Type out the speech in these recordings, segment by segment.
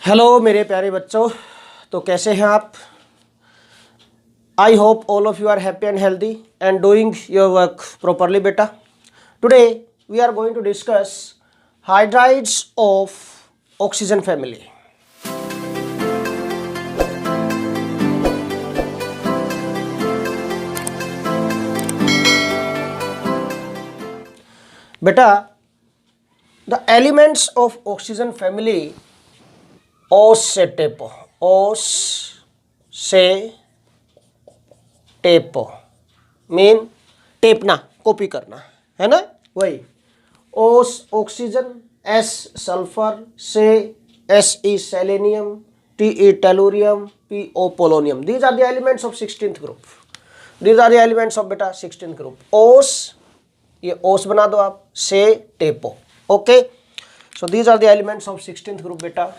Hello मेरे प्यारे बच्चों, तो कैसे हैं आप। I hope all of you are happy and healthy and doing your work properly बेटा। Today we are going to discuss hydrides of oxygen family. बेटा, the elements of oxygen family ओस से टेपो, ओस से टेपो मीन टेपना, कॉपी करना है ना, वही। ओस ऑक्सीजन, एस सल्फर, से S E selenium, T E tellurium, P O polonium. These are the elements of 16th group. These are the elements of बेटा 16th ग्रुप। ओस, ये ओस बना दो आप, से टेपो। Okay, so these are the elements of 16th group बेटा।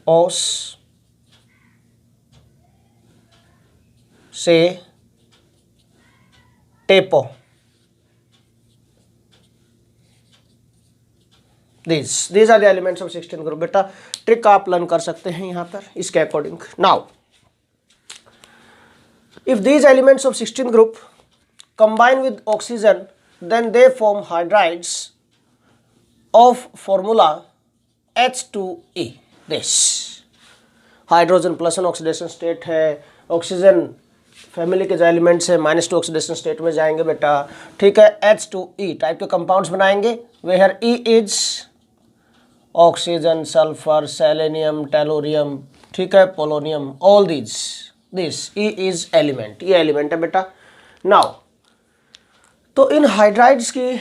ओस से टेपो, these are the elements of 16th group बेटा। ट्रिक आप लर्न कर सकते हैं यहाँ पर इसके according. Now if these elements of 16th group combine with oxygen, then they form hydrides of formula H2E। this hydrogen plus oxidation state है, oxygen family के जो एलिमेंट्स है -2 ऑक्सीडेशन स्टेट में जाएंगे बेटा। ठीक है, H2E टाइप के कंपाउंड्स बनाएंगे, where E is oxygen, sulphur, selenium, tellurium, ठीक है, polonium, all this E is element, ये एलिमेंट है बेटा। नाउ तो इन हाइड्राइड्स की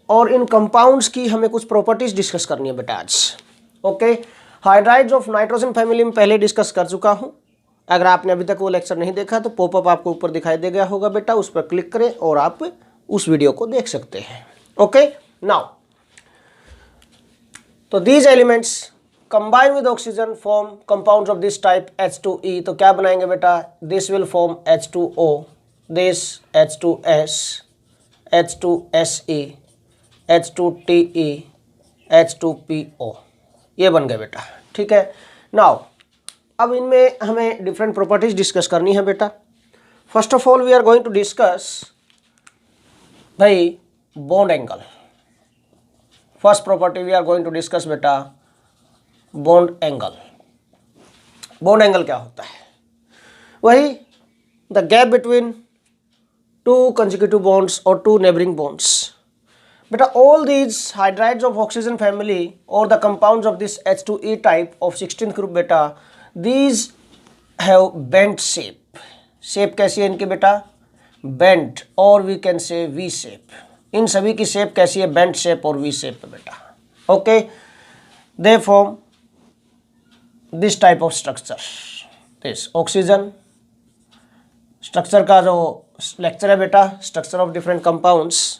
और इन कंपाउंड्स की हमें कुछ प्रॉपर्टीज डिस्कस करनी है बेटा आज। Okay, hydrides of nitrogen family में पहले डिस्कस कर चुका हूं। अगर आपने अभी तक वो लेक्चर नहीं देखा तो पॉपअप आपको ऊपर दिखाई दे गया होगा बेटा, उस पर क्लिक करें और आप उस वीडियो को देख सकते हैं। ओके, नाउ तो these elements combine with oxygen form compounds of this type H2E। तो क्या बनाएंगे बेटा, this will form H2O, this H2S, H2SE, H2TE, H2PO, ये बन गए बेटा। ठीक है, नाउ अब इनमें हमें डिफरेंट प्रॉपर्टीज डिस्कस करनी है बेटा। First of all we are going to discuss भाई bond angle. First property we are going to discuss बेटा बॉन्ड एंगल। बॉन्ड एंगल क्या होता है, वही the gap between two consecutive bonds और टू नेबरिंग बॉन्ड्स। बेटा all these hydrides of oxygen family or the compounds of this H2E type of 16th group बेटा, these have bent shape। Shape कैसी है इनकी बेटा, bent, और we can say V shape। इन सभी की शेप कैसी है, bent shape और V shape है बेटा। Okay, they form this type of structure। this oxygen structure का जो लेक्चर है बेटा, स्ट्रक्चर ऑफ डिफरेंट कंपाउंड्स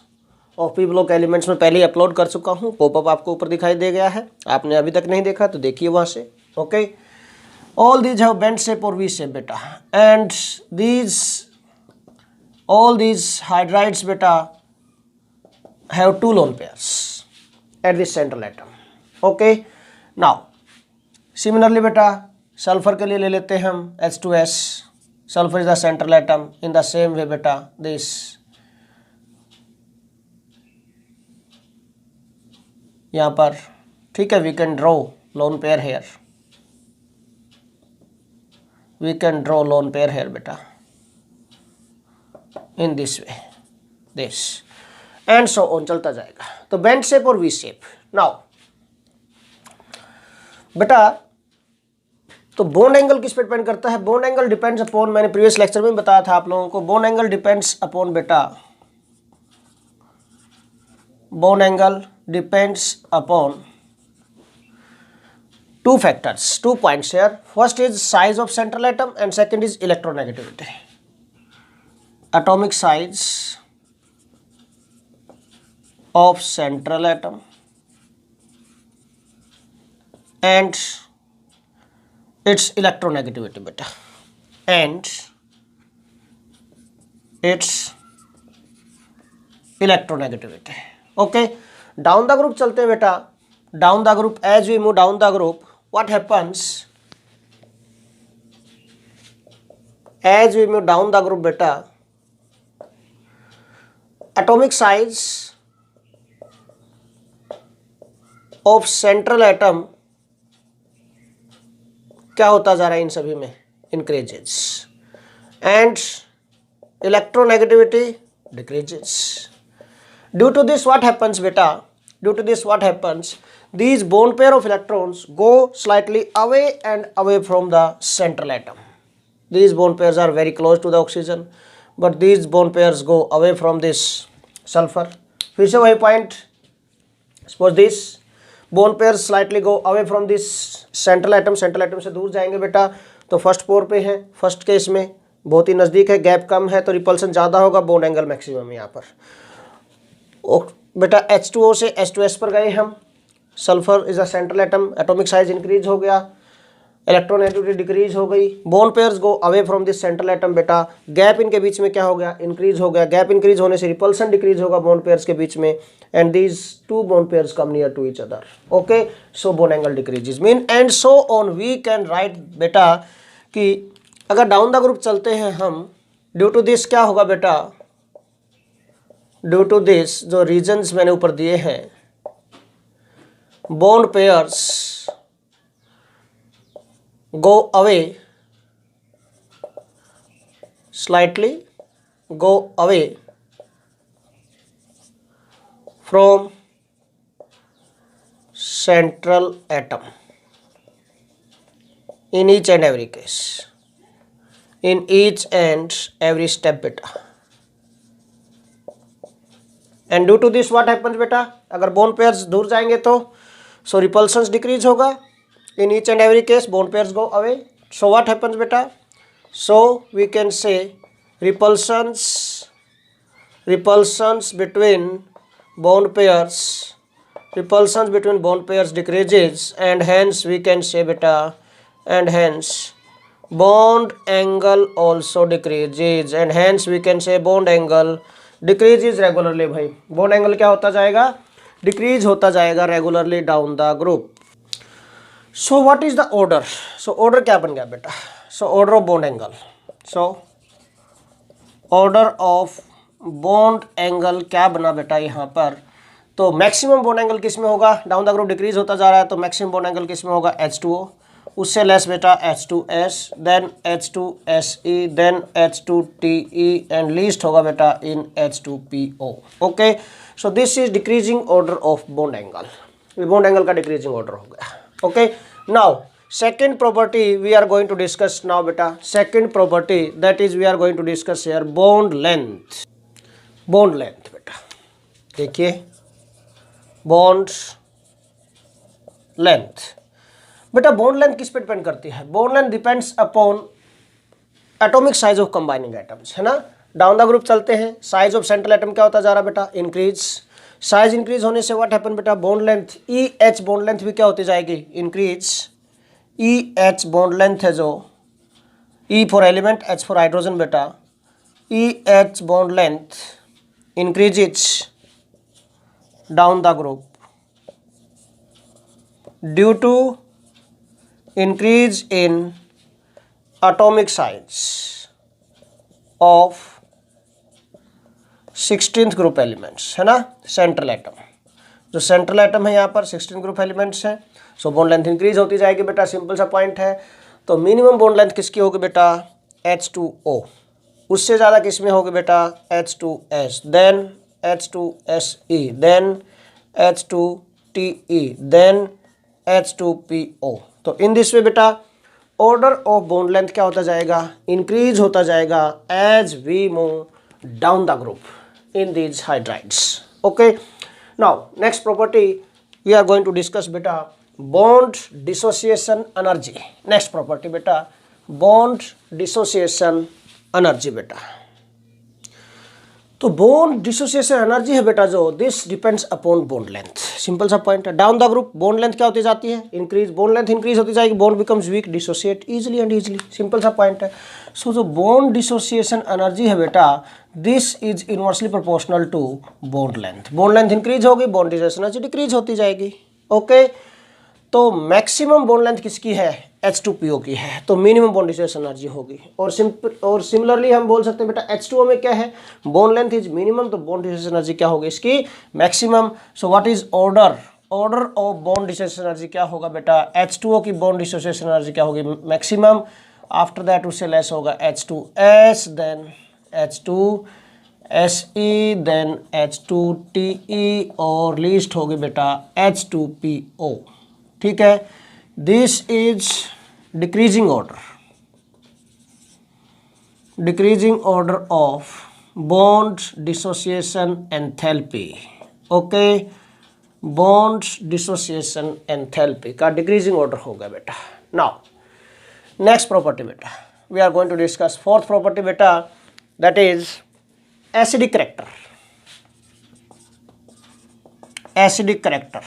और पी ब्लॉक एलिमेंट्स में पहले ही अपलोड कर चुका हूँ, पॉपअप आपको ऊपर दिखाई दे गया है। आपने अभी तक नहीं देखा तो देखिए वहाँ से। Okay, all these have bent shape और वी शेप बेटा, एंड ऑल दीज हाइड्राइड्स बेटा have 2 lone pairs at this central atom. Okay, now similarly बेटा सल्फर के लिए ले लेते हैं हम H2S। सल्फर is the central atom. In the same way बेटा दिस यहाँ पर, ठीक है, we can draw lone pair here, we can draw lone pair here बेटा in this way, this and so on, चलता जाएगा। तो बेंट शेप और वी शेप। नाउ बेटा तो बॉन्ड एंगल किस पे डिपेंड करता है, बॉन्ड एंगल डिपेंड्स अपॉन, मैंने प्रीवियस लेक्चर में बताया था आप लोगों को, बॉन्ड एंगल डिपेंड्स अपॉन बेटा, bond angle depends upon 2 factors, 2 points here. First is size of central atom and second is electronegativity। atomic size of central atom and its electronegativity beta, and its electronegativity। Okay, down the group चलते हैं बेटा, down the group, as we move down the group what happens, as we move down the group बेटा, atomic size of central atom क्या होता जा रहा है इन सभी में, increases, and electronegativity decreases. Due to this what happens बेटा, due to this what happens, these bone pair of electrons go slightly away and away from the central atom. These bone pairs are very close to the oxygen, but these bone pairs go away from this sulfur. फिर से वही point, suppose this bone pairs slightly go away from this central atom, central atom से दूर जाएंगे बेटा, तो first पोर पे है, फर्स्ट केस में बहुत ही नज़दीक है, गैप कम है तो रिपल्सन ज़्यादा होगा, बॉन्ड एंगल मैक्सिमम यहाँ पर. बेटा H2O से H2S पर गए हम, sulphur is a central atom, atomic size increase हो गया, इलेक्ट्रोनेगेटिविटी डिक्रीज हो गई, bone pairs go away from this central atom बेटा, गैप इनके बीच में क्या हो गया, इंक्रीज हो गया, गैप इंक्रीज होने से रिपल्सन डिक्रीज होगा बोन पेयर्स के बीच में, and these two bond pairs come near to each other. Okay, so bond angle decreases mean and so on. We can write बेटा कि अगर डाउन द ग्रुप चलते हैं हम, ड्यू टू दिस क्या होगा बेटा, ड्यू टू दिस जो रीजन्स मैंने ऊपर दिए हैं, bond pairs go away, slightly go away from central atom in each and every case, in each and every step beta. And due to this what happens बेटा, अगर bond pairs दूर जाएंगे तो so repulsions decrease होगा, in each and every case bond pairs go away, so what happens beta, so we can say repulsions between bond pairs, repulsions between bond pairs decreases, and hence we can say beta, and hence bond angle also decreases, and hence we can say bond angle decreases regularly. भाई bond angle क्या होता जाएगा, decrease होता जाएगा regularly down the group. So what is the order, so order क्या बन गया बेटा, सो order of bond angle, so order of bond angle क्या बना बेटा यहाँ पर, तो मैक्सिमम बॉन्ड एंगल किस में होगा, डाउन द ग्रुप डिक्रीज होता जा रहा है तो मैक्सिमम बॉन्ड एंगल किस में होगा, H2O, उससे लेस बेटा H2S, then H2SE, then H2TE, and least होगा बेटा in H2PO. Okay, so this is decreasing order of bond angle, bond angle का डिक्रीजिंग ऑर्डर हो गया. Okay, now second property we are going to discuss now बेटा, second property that is we are going to discuss here bond length. Bond length बेटा देखिए, bond length बेटा, bond length किस पे depend करती है, bond length depends upon atomic size of combining atoms, है ना. डाउन द ग्रुप चलते हैं, साइज ऑफ सेंट्रल एटम क्या होता जा रहा है बेटा, इंक्रीज, साइज इंक्रीज होने से व्हाट हैपन बेटा, bond length EH bond length भी क्या होती जाएगी, इंक्रीज. EH बॉन्ड लेंथ है जो, E for element, H for hydrogen बेटा, EH bond length increases down the group due to increase in atomic size of 16th group elements, है ना. Central atom, जो सेंट्रल एटम है यहाँ पर 16 group elements हैं, सो बॉन्ड लेंथ इंक्रीज होती जाएगी बेटा, सिंपल सा पॉइंट है. तो मिनिमम बॉन्ड लेंथ किसकी होगी बेटा, H2O, उससे ज़्यादा किस में होगी बेटा, H2S, then H2SE, then H2TE, then H2PO. तो इन दिस वे बेटा ऑर्डर ऑफ बॉन्ड लेंथ क्या होता जाएगा, इंक्रीज होता जाएगा as we move down the group in these hydrides. Okay, now next property we are going to discuss beta, bond dissociation energy. Next property beta, bond dissociation energy beta. तो bond dissociation energy है बेटा जो, this depends upon bond length, simple सा point है। Down the group bond length क्या होती जाती है, इंक्रीज, बॉन्ड लेंथ इंक्रीज होती जाएगी, bond becomes weak, dissociate easily and easily, simple सा पॉइंट है। सो जो बॉन्ड डिसोसिएशन एनर्जी है बेटा, this is inversely proportional to bond length, bond length increase होगी, बॉन्ड डिसोसिएशन एनर्जी डिक्रीज होती जाएगी। ओके, तो मैक्सिमम बॉन्ड लेंथ किसकी है, H2PO की है, तो मिनिमम बॉन्ड डिसोसिएशन एनर्जी होगी। और सिमिलरली हम बोल सकते हैं बेटा H2O में क्या है, बॉन्ड लेंथ इज मिनिमम, तो बॉन्ड डिसोसिएशन एनर्जी क्या होगी इसकी, maximum. So what is order of bond dissociation energy क्या होगा बेटा, H2O की बॉन्ड डिसोसिएशन एनर्जी क्या होगी, मैक्सिमम। आफ्टर दैट उससे लेस होगा H2S, then H2SE, then H2TE, और लीस्ट होगी बेटा H2PO। ठीक है, this is decreasing order of bond dissociation enthalpy. Okay, bond dissociation enthalpy का डिक्रीजिंग ऑर्डर होगा बेटा। नाउ नेक्स्ट प्रॉपर्टी बेटा, we are going to discuss fourth property बेटा, that is acidic character. Acidic character,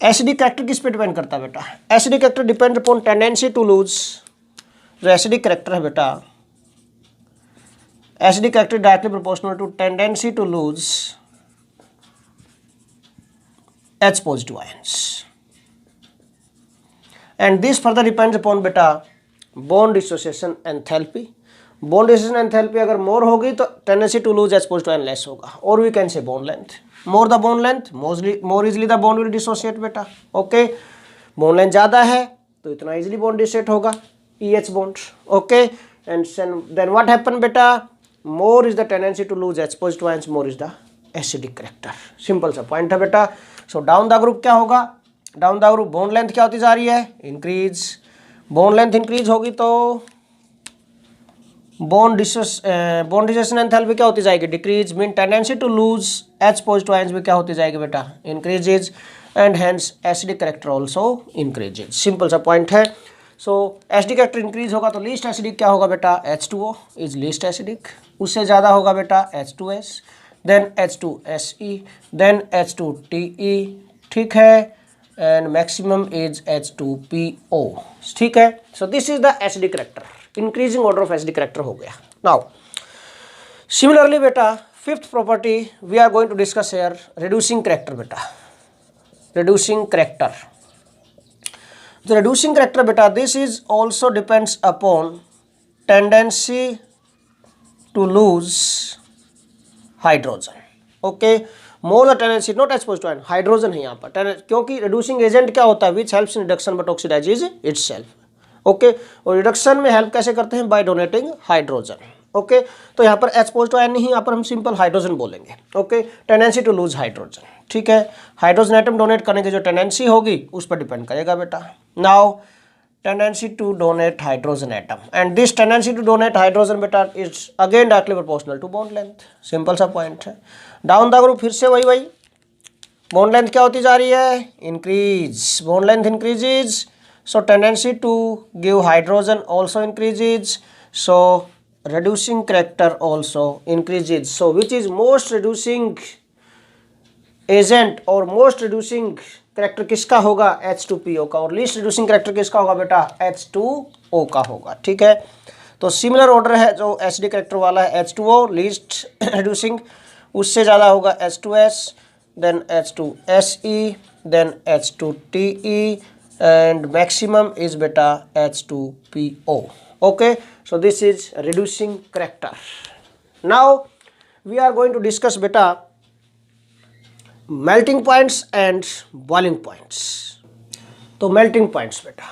acidic character किस पे depend करता है बेटा, acidic character depend upon tendency to lose. जो एसिडिक कैरेक्टर है बेटा, acidic character directly proportional to tendency to lose H positive ions, and this further depends upon बेटा bond dissociation enthalpy. Bond dissociation enthalpy अगर more होगी तो tendency to lose H positive ion less होगा, और we can say bond length, more the bond length more easily the bond will dissociate बेटा। Okay, bond length ज़्यादा है तो इतना इजिली बॉन्ड डिसोसिएट होगा, EH bond. Okay, and then what happen बेटा, more is the tendency to lose H positive ions, more is the acidic character, simple सा point है बेटा। सो डाउन द ग्रुप क्या होगा, down the group bond length क्या होती जा रही है, इंक्रीज, बॉन्ड लेंथ इंक्रीज होगी तो बॉन्ड डिसोसिएशन एंथैल्पी क्या होती जाएगी, decrease, mean tendency to lose H positive ions भी क्या होती जाएगी बेटा, increases, and hence acidic character also increases, simple सा पॉइंट है। सो एसिडिक कैरेक्टर इंक्रीज होगा तो लीस्ट एसिडिक क्या होगा बेटा, H2O इज लीस्ट एसिडिक, उससे ज़्यादा होगा बेटा H2S, then H2SE, then H2TE, ठीक है, एंड मैक्सिमम इज H2PO, ठीक है। So this is the acidic character, increasing order of acidic character हो गया। नाउ सिमिलरली बेटा fifth property we are going to discuss here, reducing character बेटा, reducing character. The reducing character beta, this is also depends upon tendency to lose hydrogen. Okay, more the tendency, not H positive ion, hydrogen है यहाँ पर, क्योंकि reducing agent क्या होता है, which helps in reduction but oxidizes itself. Okay, और reduction में help कैसे करते हैं, by donating hydrogen. ओके, तो यहाँ पर H पॉजिटिव आयन नहीं, यहाँ पर हम सिंपल हाइड्रोजन बोलेंगे। Okay, tendency to lose hydrogen, ठीक है, हाइड्रोजन एटम डोनेट करने की जो टेंडेंसी होगी उस पर डिपेंड करेगा बेटा। Now tendency to donate hydrogen atom, and this tendency to donate hydrogen बेटा is again directly proportional to bond length, simple सा पॉइंट है। डाउन द ग्रुप फिर से वही बॉन्ड लेंथ क्या होती जा रही है, increase, bond length increases, so tendency to give hydrogen also increases, so reducing character also increases. So which is most reducing agent और most reducing character किसका होगा, H2PO का, और least reducing character किसका होगा बेटा, H2O का होगा, ठीक है। तो सिमिलर ऑर्डर है जो एसिडिक कैरेक्टर वाला है, H2O लीस्ट रिड्यूसिंग, उससे ज़्यादा होगा H2S, then H2SE, then H2TE, and maximum is बेटा H2PO. Okay, so this is reducing character. Now we are going to discuss beta melting points and boiling points. तो melting points बेटा,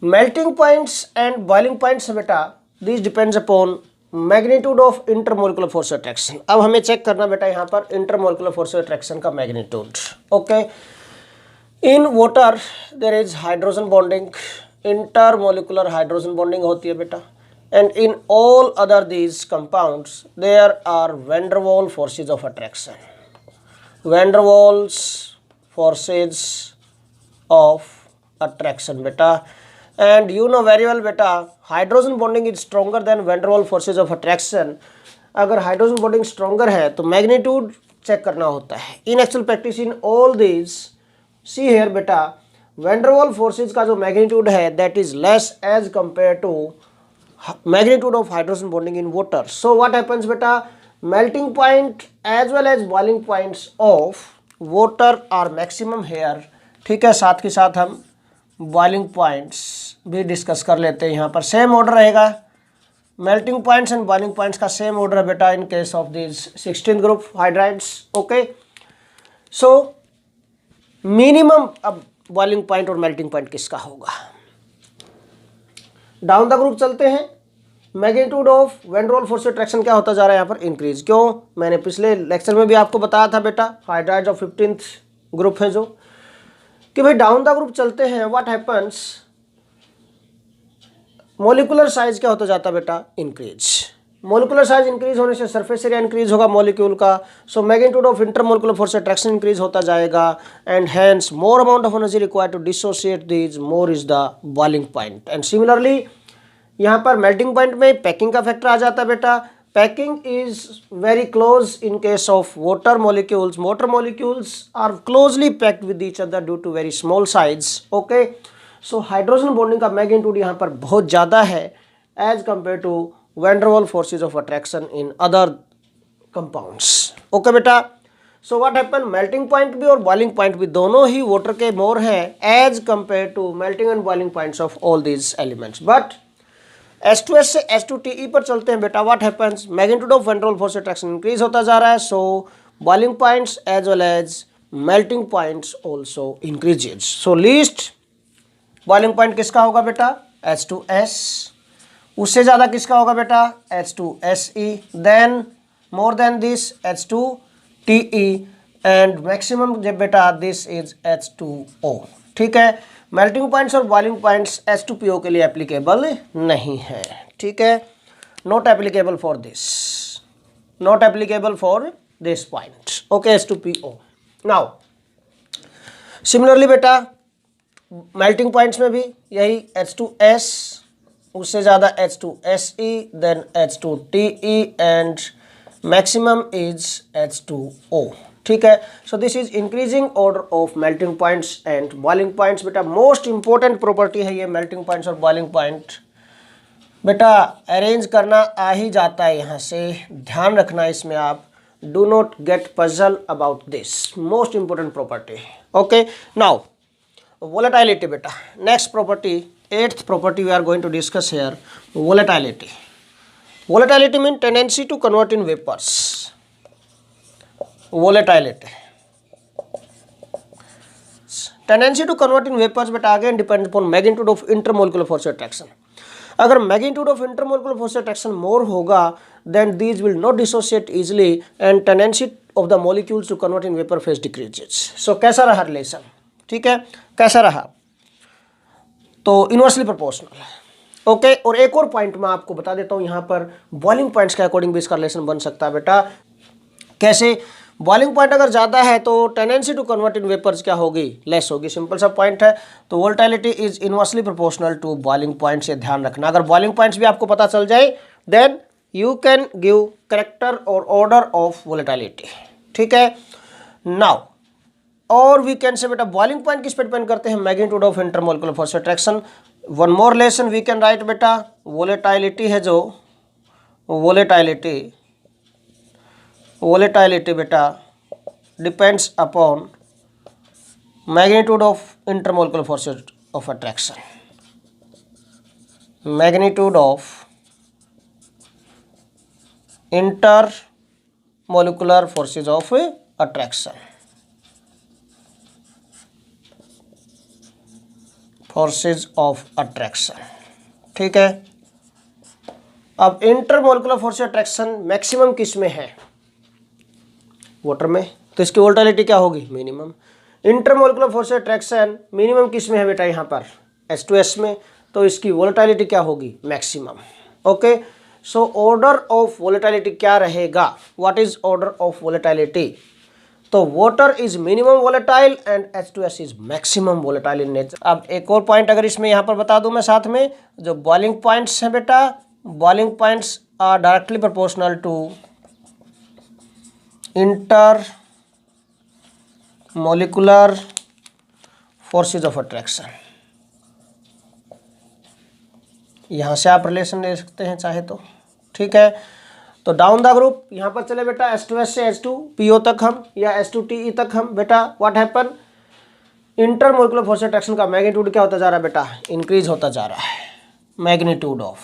melting points and boiling points बेटा, this depends upon magnitude of intermolecular force attraction. अब हमें check करना बेटा यहाँ पर intermolecular force attraction का magnitude. Okay, in water there is hydrogen bonding, intermolecular hydrogen bonding होती है बेटा, and in all other these compounds there are van der Waal forces of attraction, van der Waals forces of attraction बेटा, and you know very well बेटा hydrogen bonding is stronger than van der Waal forces of attraction अगर hydrogen bonding stronger है तो magnitude check करना होता है। In actual practice in all this see here बेटा, van der Waals forces का जो मैग्नीट्यूड है that is less as compare to magnitude of hydrogen bonding in water. So what happens beta, melting point as well as boiling points of water are maximum here. ठीक है, साथ के साथ हम boiling points भी discuss कर लेते हैं। यहाँ पर सेम ऑर्डर रहेगा, melting points and boiling points का सेम ऑर्डर है बेटा in case of this 16th group hydrides. Okay, so minimum अब बॉइलिंग पॉइंट और मेल्टिंग पॉइंट किसका होगा। डाउन द ग्रुप चलते हैं। Magnitude of van der Waals force attraction क्या होता जा रहा है यहाँ पर, इंक्रीज। क्यों, मैंने पिछले लेक्चर में भी आपको बताया था बेटा, हाइड्राइड्स ऑफ 15th ग्रुप है जो, कि भाई डाउन द ग्रुप चलते हैं, व्हाट हैपन्स, मोलिकुलर साइज क्या होता जाता बेटा, इंक्रीज। मोलिकुलर साइज इंक्रीज होने से सरफेस एरिया इंक्रीज होगा मॉलिक्यूल का, so magnitude of intermolecular force attraction increase होता जाएगा and hence more amount of energy required to dissociate these, more is the boiling point. And similarly यहाँ पर melting point में packing का factor आ जाता है बेटा। Packing is very close in case of water molecules, water molecules are closely packed with each other due to very small size. Okay, so hydrogen bonding का magnitude यहाँ पर बहुत ज़्यादा है as compare to van der Waals forces of attraction in other compounds. Okay बेटा, so what happen, melting point भी और boiling point भी दोनों ही वाटर के मोर हैं as compare to melting and boiling points of all these elements. But H2S से H2TE पर चलते हैं बेटा, what happens, magnitude of van der Waals force attraction increase होता जा रहा है, so boiling points as well as melting points also increases. So least boiling point किसका होगा बेटा, H2S, उससे ज़्यादा किसका होगा बेटा, H2SE, then more then this H2TE and maximum जब बेटा दिस इज H2O। ठीक है, मेल्टिंग पॉइंट्स और बॉइलिंग पॉइंट्स H2PO के लिए एप्लीकेबल नहीं है। ठीक है, not applicable for this, not applicable for this point. Okay, H2PO। Now similarly बेटा मेल्टिंग पॉइंट्स में भी यही H2S, उससे ज़्यादा H2SE, then H2TE and maximum is H2O। ठीक है, so this is increasing order of melting points and boiling points. बेटा most important property है ये मेल्टिंग पॉइंट्स और बॉइलिंग पॉइंट। बेटा अरेंज करना आ ही जाता है यहाँ से, ध्यान रखना इसमें आप, do not get puzzle about this, most important property. Okay, now volatility बेटा, next property, 8th property we are going to discuss here, volatility. Volatility mean tendency to convert in vapours. Volatility, tendency to convert in vapors, but again depends upon magnitude of intermolecular force attraction. अगर magnitude of intermolecular force attraction more होगा, then these will not dissociate easily and tendency of the molecules to convert in vapor phase decreases. So कैसा रहा relation, ठीक है, कैसा रहा, तो inversely proportional. Okay, और एक और पॉइंट मैं आपको बता देता हूँ यहाँ पर, बॉइलिंग पॉइंट्स के अकॉर्डिंग भी इसका रिलेशन बन सकता है बेटा। कैसे, बॉइलिंग पॉइंट अगर ज़्यादा है तो tendency to convert in vapours क्या होगी, लेस होगी, सिंपल सा पॉइंट है। तो volatility is inversely proportional to boiling point, से ध्यान रखना। अगर बॉइलिंग पॉइंट्स भी आपको पता चल जाए then you can give character और ऑर्डर ऑफ वोलेटिलिटी। ठीक है, नाउ और वी कैन से बेटा बॉइलिंग पॉइंट किस पे डिपेंड करते हैं, magnitude of intermolecular force attraction. One more lesson we can write बेटा, वोलेटिलिटी है जो, वोलेटिलिटी बेटा depends upon magnitude of intermolecular forces of attraction, magnitude of intermolecular forces of attraction, forces of attraction. ठीक है, अब intermolecular force attraction maximum किस में है, वाटर में, तो इसकी वोलेटिलिटी क्या होगी, minimum. Intermolecular force attraction minimum किस में है बेटा, यहाँ पर H2S में, तो इसकी वोलेटिलिटी क्या होगी, maximum. Okay, so order of volatility क्या रहेगा, what is order of volatility, तो water is minimum volatile and H2S is maximum volatile in nature. अब एक और पॉइंट अगर इसमें यहाँ पर बता दूं मैं साथ में, जो बॉइलिंग पॉइंट्स हैं बेटा, boiling points are directly proportional to intermolecular forces of attraction। यहाँ से आप रिलेशन ले सकते हैं चाहे तो, ठीक है। तो डाउन द ग्रुप यहाँ पर चले बेटा H2S से H2PO तक हम या H2TE तक हम बेटा what happen, intermolecular force attraction का मैग्नीट्यूड क्या होता जा रहा है बेटा, इंक्रीज होता जा रहा है, मैग्नीट्यूड ऑफ,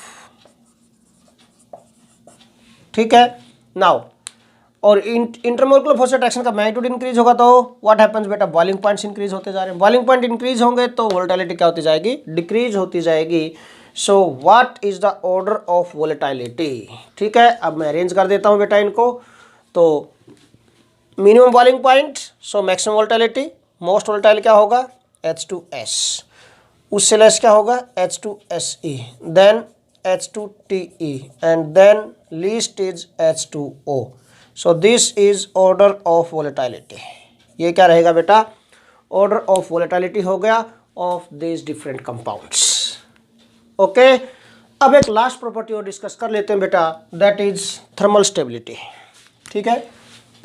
ठीक है। नाउ और इंटरमोलिकुलर फोर्स अट्रैक्शन का मैग्नीट्यूड इंक्रीज होगा तो व्हाट हैपेंस बेटा, बॉइलिंग पॉइंट्स इंक्रीज होते जा रहे हैं, बॉइलिंग पॉइंट इंक्रीज होंगे तो वोलेटिलिटी क्या होती जाएगी, डिक्रीज होती जाएगी। So what is the order of volatility, ठीक है। अब मैं अरेंज कर देता हूं बेटा इनको। तो minimum boiling point, so maximum volatility, most volatile क्या होगा H2S, उससे लेस क्या होगा H2SE, then H2TE and then least is H2O। So this is order of volatility. ये क्या रहेगा बेटा, ऑर्डर ऑफ वोलेटिलिटी हो गया of this different compounds. Okay, अब एक लास्ट प्रॉपर्टी और डिस्कस कर लेते हैं बेटा, दैट इज थर्मल स्टेबिलिटी, ठीक है।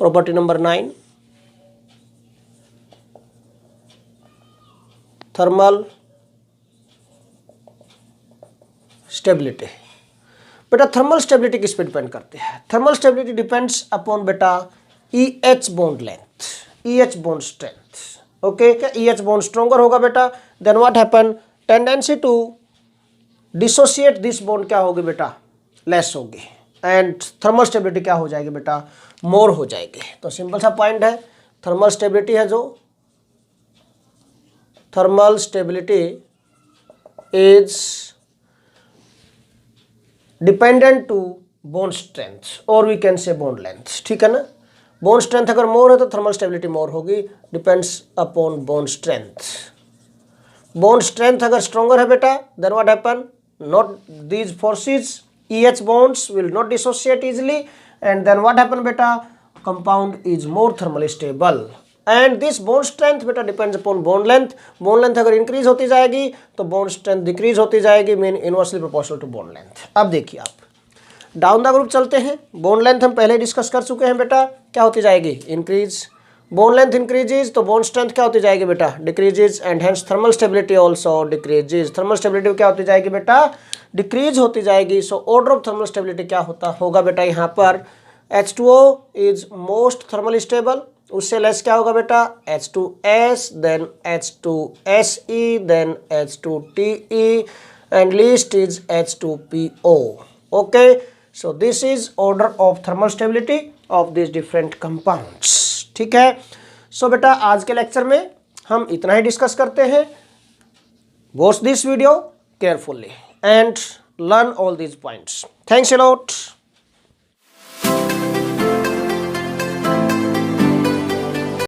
Property number 9, thermal stability. बेटा थर्मल स्टेबिलिटी किस पे डिपेंड करते हैं, थर्मल स्टेबिलिटी डिपेंड्स अपॉन बेटा EH bond length, EH bond strength. Okay, क्या EH बॉन्ड स्ट्रॉन्गर होगा बेटा, then what happen, tendency to dissociate this bond क्या होगी बेटा, लेस होगी, एंड थर्मल स्टेबिलिटी क्या हो जाएगी बेटा, मोर हो जाएगी। तो सिंपल सा पॉइंट है, थर्मल स्टेबिलिटी है जो, thermal stability is dependent to bond strength और we can say bond length, ठीक है ना। बॉन्ड स्ट्रेंथ अगर मोर है तो थर्मल स्टेबिलिटी मोर होगी, depends upon bond strength. Bond strength अगर स्ट्रॉन्गर है बेटा, then what happen, not these forces, EH bonds will not dissociate easily, and then what happen beta, compound is more thermally stable, and this bond strength beta depends upon bond length। bond length अगर increase होती जाएगी तो bond strength decrease होती जाएगी, mean inversely proportional to bond length। अब देखिए आप down the group चलते हैं, bond length हम पहले डिस्कस कर चुके हैं बेटा, क्या होती जाएगी, इंक्रीज, bond length increases तो bond strength क्या होती जाएगी बेटा, decreases, and hence thermal stability also decreases। thermal stability क्या होती जाएगी बेटा, decrease होती जाएगी। so order of thermal stability क्या होगा बेटा, यहाँ पर H2O is most thermally stable, उससे लेस क्या होगा बेटा H2S, then H2SE, then H2TE, and least is H2PO। okay, so this is order of thermal stability of these different compounds, ठीक है। सो बेटा आज के लेक्चर में हम इतना ही डिस्कस करते हैं। Watch this video carefully and learn all these points. Thanks a lot.